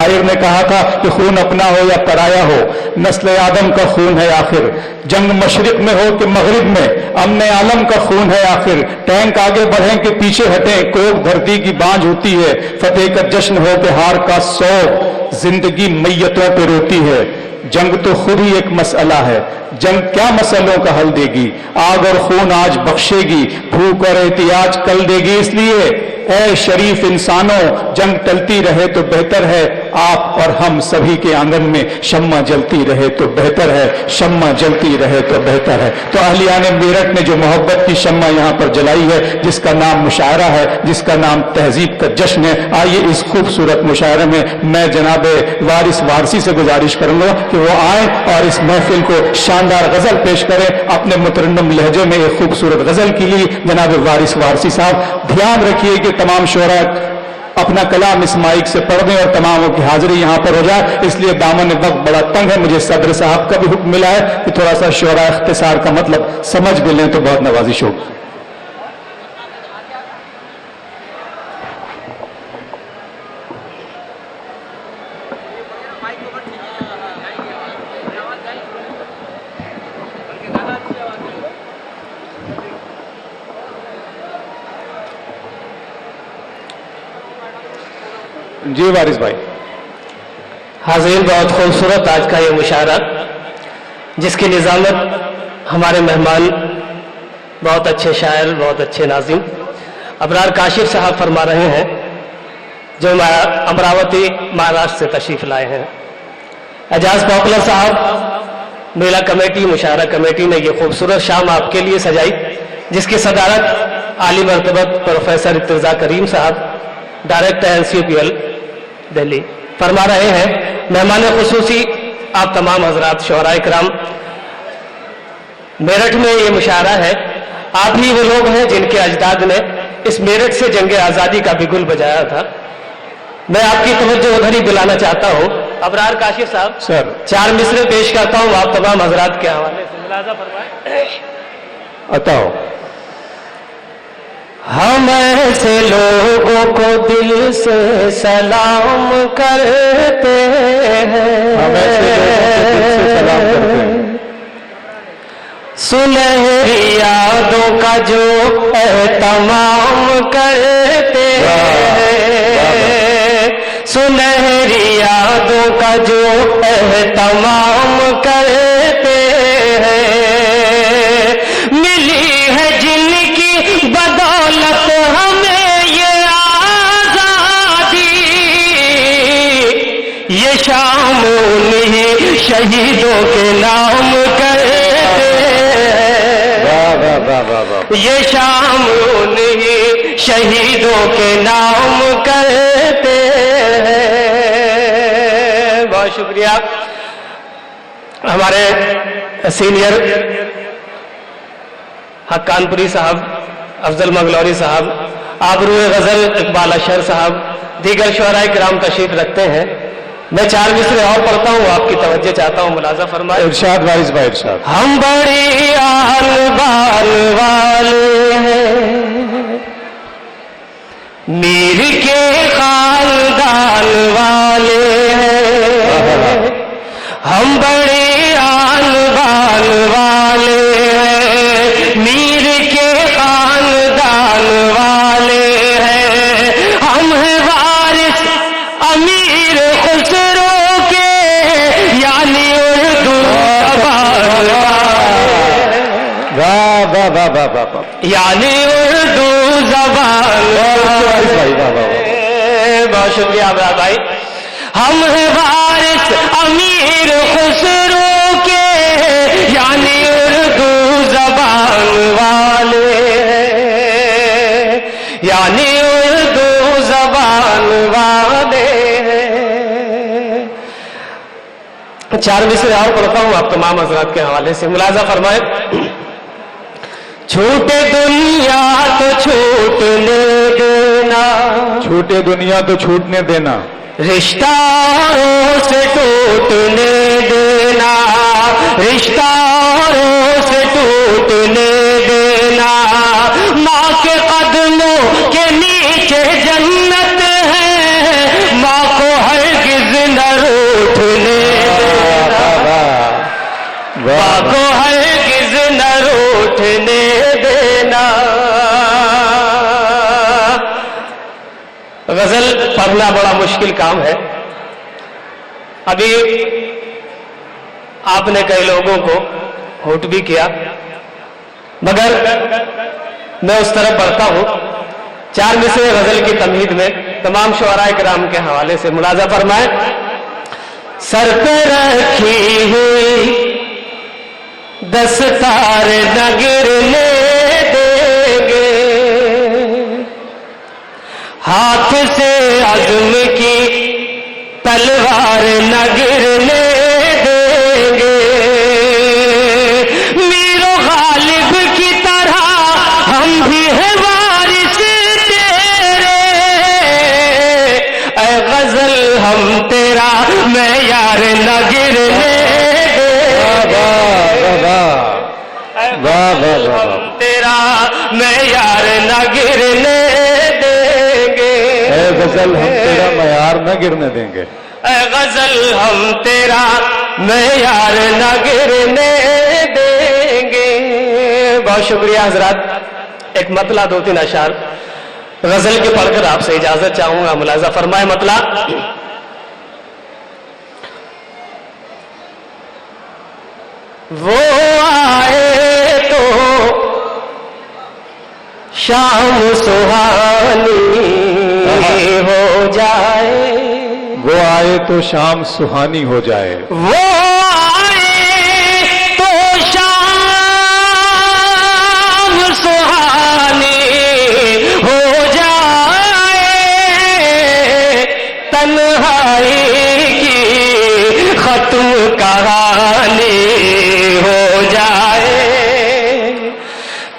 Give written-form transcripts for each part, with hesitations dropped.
شاعر نے کہا تھا کہ خون اپنا ہو یا پرایا ہو، نسل آدم کا خون ہے آخر، جنگ مشرق میں ہو کہ مغرب میں، امن عالم کا خون ہے آخر، ٹینک آگے بڑھیں کہ پیچھے ہٹیں، کوک دھرتی کی بانجھ ہوتی ہے، فتح کا جشن ہو کہ ہار کا سوگ، زندگی میتوں پہ روتی ہے۔ جنگ تو خود ہی ایک مسئلہ ہے، جنگ کیا مسئلوں کا حل دے گی، آگ اور خون آج بخشے گی، بھوک اور احتیاج کل دے گی، اس لیے اے شریف انسانوں جنگ ٹلتی رہے تو بہتر ہے، آپ اور ہم سبھی کے آنگن میں شمع جلتی رہے تو بہتر ہے، شمع جلتی رہے تو بہتر ہے۔ تو اہلیان میرٹھ نے جو محبت کی شمع یہاں پر جلائی ہے، جس کا نام مشاعرہ ہے، جس کا نام تہذیب کا جشن ہے، آئیے اس خوبصورت مشاعرے میں میں جناب وارث وارثی سے گزارش کروں گا کہ وہ آئیں اور اس محفل کو شاندار غزل پیش کریں۔ اپنے مترنم لہجے میں ایک خوبصورت غزل کے لیے جناب وارث وارثی صاحب، دھیان رکھیے کہ تمام شعراء اپنا کلام اس مائک سے پڑھ دیں اور تماموں کی حاضری یہاں پر ہو جائے، اس لیے دامن وقت بڑا تنگ ہے، مجھے صدر صاحب کا بھی حکم ملا ہے کہ تھوڑا سا شعراء اختصار کا مطلب سمجھ بھی لیں تو بہت نوازش ہوگی۔ جی وارث بھائی۔ حاضرین، بہت خوبصورت آج کا یہ مشاعرہ، جس کی نظامت ہمارے مہمان بہت اچھے شاعر، بہت اچھے ناظم ابرار کاشف صاحب فرما رہے ہیں، جو امراوتی مہاراشٹر سے تشریف لائے ہیں۔ اعجاز پاپولر صاحب، میلہ کمیٹی، مشاعرہ کمیٹی نے یہ خوبصورت شام آپ کے لیے سجائی، جس کی صدارت عالی مرتبت پروفیسر ارتضا کریم صاحب، ڈائریکٹر NCPL دہلی فرما رہے ہیں۔ مہمان خصوصی آپ تمام حضرات شعراء کرام، میرٹھ میں یہ مشاعرہ ہے، آپ ہی وہ لوگ ہیں جن کے اجداد نے اس میرٹھ سے جنگ آزادی کا بھی گل بجایا تھا۔ میں آپ کی توجہ ادھر ہی دلانا چاہتا ہوں۔ ابرار کاشف صاحب سر، 4 مصرے پیش کرتا ہوں، آپ تمام حضرات کے حوالے سے ملاحظہ فرمائیں۔ عطا ہو۔ ہم ایسے لوگوں کو دل سے سلام کرتے ہیں، ہم ایسے لوگوں کو دل سے سلام کرتے ہیں، سنہری یادوں کا جو اہتمام کرتے ہیں، سنہری یادوں کا جو اہتمام کرتے ہیں، ملی ہے جن کی بدولت ہمیں یہ آزادی، یہ شام انہی شہیدوں کے نام کرتے ہیں، یہ شام انہی شہیدوں کے نام کرتے ہیں۔ بہت شکریہ ہمارے سینئر حقان پوری صاحب، افضل مغلوری صاحب، آبروئے غزل اقبال اشہر صاحب، دیگر شعراء کرام تشریف رکھتے ہیں۔ میں 4 مصرے اور پڑھتا ہوں، آپ کی توجہ چاہتا ہوں، ملاحظہ فرمائے۔ ارشاد وارث بھائی، ارشاد۔ ہم بڑی آل بال والے ہیں، میر کے خاندان والے ہیں، ہم بڑی آل بال والے ہیں، میر کے خاندان والے ہیں، ہم ہیں وارث امیر خسرو کے، یعنی اردو زبان والے، یعنی اردو زبان والے۔ بہت شکریہ بھائی۔ ہم ہیں وارث امیر خسرو کے، یعنی اردو زبان والے، یعنی اردو زبان والے۔ 4 مصرے اور پڑھتا ہوں، آپ تمام حضرات کے حوالے سے ملاحظہ فرمائیں۔ چھوٹے دنیا تو چھوٹنے دینا، چھوٹے دنیا تو چھوٹنے دینا، رشتوں سے ٹوٹنے دینا، رشتوں سے ٹوٹنے دینا، ماں کے قدموں کے نیچے جنت ہے، ماں کو ہرگز مشکل کام ہے. ابھی آپ نے کئی لوگوں کو ہوٹ بھی کیا، مگر میں اس طرف بڑھتا ہوں. 4 مصرع غزل کی تمہید میں تمام شعراء کرام کے حوالے سے ملاحظہ فرمائیں. سر پہ رکھی ہوئی دستار نہ گرنے دیں گے، ہاتھ سے عزم کی تلوار نہ گرنے دیں گے. میر و غالب کی طرح ہم بھی ہیں وارث تیرے، اے غزل ہم تیرا معیار نہ گرنے ہم تیرا معیار نہ گرنے دیں گے. اے غزل ہم تیرا معیار نہ گرنے دیں گے. اے غزل ہم تیرا معیار نہ گرنے دیں گے. بہت شکریہ حضرات. ایک مطلع 2-3 اشعار غزل کے پڑھ کر آپ سے اجازت چاہوں گا. ملاحظہ فرمائے مطلع. وہ آئے تو شام سہانی ہو جائے، وہ آئے تو شام سہانی ہو جائے، وہ آئے تو شام سہانی ہو جائے، تنہائی کی ختم کہانی ہو جائے،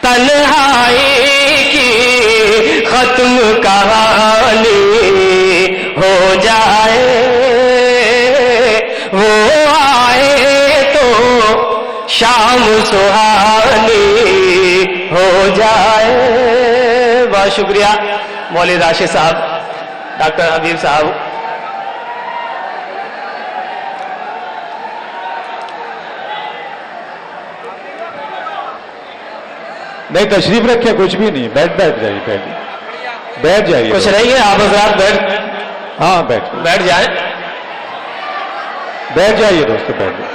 تنہائی کی ختم کہانی ہو جائے. وہ آئے تو شام سہانی ہو جائے. بہت شکریہ مولوی راشد صاحب، ڈاکٹر حبیب صاحب. نہیں تشریف رکھے، کچھ بھی نہیں. بیٹھ جائیے، پہلے بیٹھ جائیے. کچھ نہیں ہے آپ حضرات ہاں بیٹھ جائیں. بیٹھ جائیے دوستو، بیٹھ جائیے.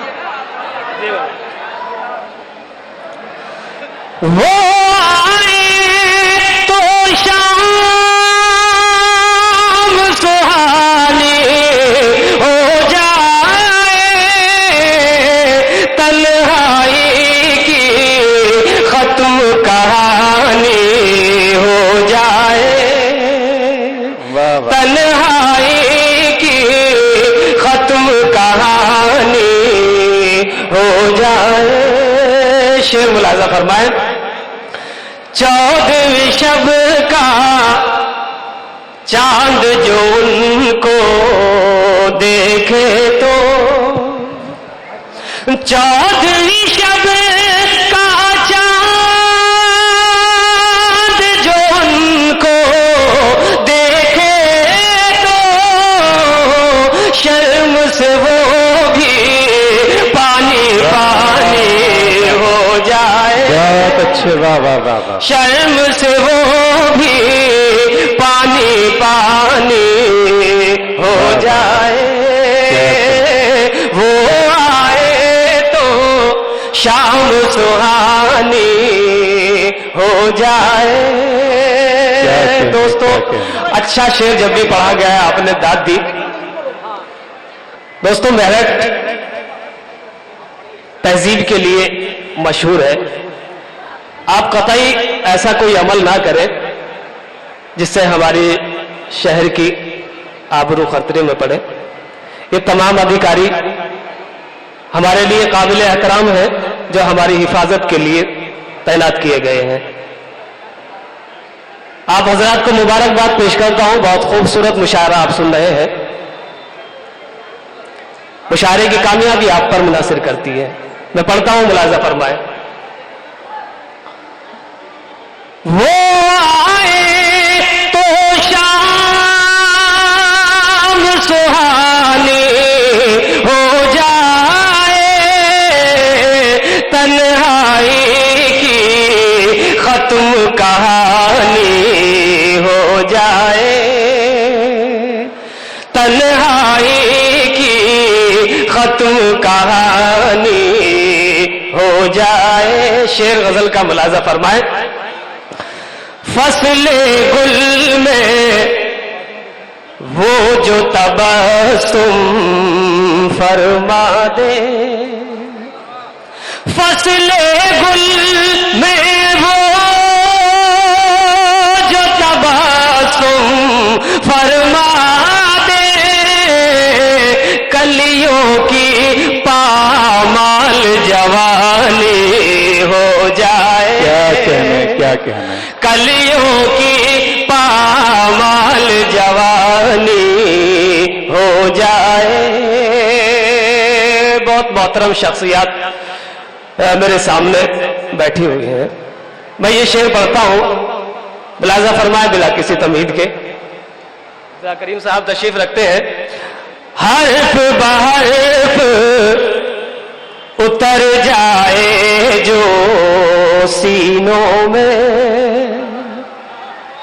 وہ آئے تو شام سہانی ہو جائے، تنہائی کی ختم کہانی ہو جائے، تنہائی کی ختم کہانی ہو جائے. شعر ملاحظہ فرمائیں. 14ویں شب کا چاند جو ان کو دیکھے تو، 14ویں شب کا چاند جو ان کو دیکھے تو، شرم سے وہ بھی پانی پانی ہو جائے. بہت اچھے، واہ واہ واہ واہ. شرم سے وہ بھی پانی پانی ہو جائے. وہ آئے تو شام سہانی ہو جائے. دوستو اچھا شعر جب بھی پڑھا گیا آپ نے داد دی. دوستو میرٹھ تہذیب کے لیے مشہور ہے. آپ قطعی ایسا کوئی عمل نہ کریں جس سے ہماری شہر کی آبرو خطرے میں پڑے. یہ تمام ادھیکاری ہمارے لیے قابل احترام ہیں جو ہماری حفاظت کے لیے تعینات کیے گئے ہیں. آپ حضرات کو مبارکباد پیش کرتا ہوں. بہت خوبصورت مشاعرہ آپ سن رہے ہیں. مشاعرے کی کامیابی آپ پر منحصر کرتی ہے. میں پڑھتا ہوں، ملاحظہ فرمائیں. وہ آئے تو شام سہانی ہو جائے، تنہائی کی ختم کہانی ہو جائے، ختم کہانی ہو جائے. شعر غزل کا ملاحظہ فرمائیں. فصل گل میں وہ جو تبسم فرما دے. فصل گل میں وہ جو تبسم فرما دے. کلیوں کی پامال جوانی ہو جائے. کیا کہنا ہے. کلیوں کی پامال جوانی ہو جائے. بہت محترم شخصیات میرے سامنے بیٹھی ہوئی ہیں. میں یہ شعر پڑھتا ہوں, ملاحظہ فرمائے بلا کسی تمہید کے. کریم صاحب تشریف رکھتے ہیں. حرف بحرف اتر جائے جو سینوں میں.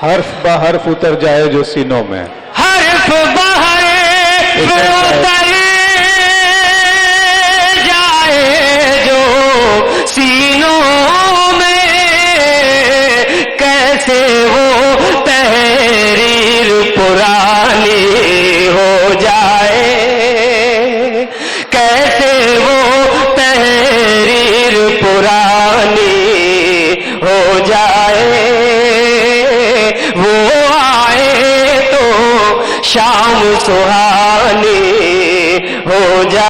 حرف بحرف اتر جائے جو سینوں میں. حرف بحرف اتر جائے جو سینوں میں. کیسے وہ تحریر پرانی ہو جائے. کیسے وہ تحریر پرانی ہو جائے. وہ آئے تو شام سہانی ہو جائے.